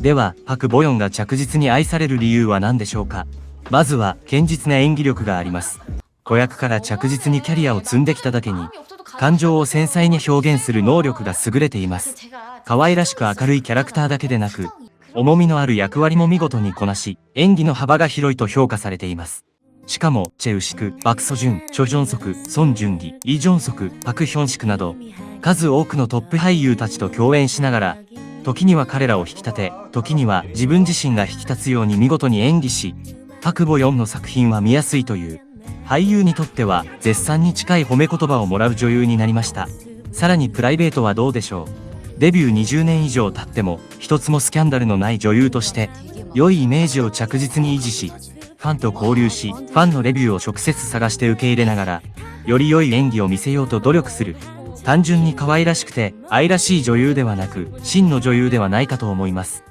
では、パク・ボヨンが着実に愛される理由は何でしょうか。まずは、堅実な演技力があります。子役から着実にキャリアを積んできただけに、感情を繊細に表現する能力が優れています。可愛らしく明るいキャラクターだけでなく、重みのある役割も見事にこなし、演技の幅が広いと評価されています。しかも、チェウシク、パクソジュン、チョジョンソク、ソンジュンギ、イ・ジョンソク、パクヒョンシクなど、数多くのトップ俳優たちと共演しながら、時には彼らを引き立て、時には自分自身が引き立つように見事に演技し、パク・ボヨンの作品は見やすいという、俳優にとっては絶賛に近い褒め言葉をもらう女優になりました。さらにプライベートはどうでしょう。デビュー20年以上経っても、一つもスキャンダルのない女優として、良いイメージを着実に維持し、ファンと交流し、ファンのレビューを直接探して受け入れながら、より良い演技を見せようと努力する。単純に可愛らしくて愛らしい女優ではなく真の女優ではないかと思います。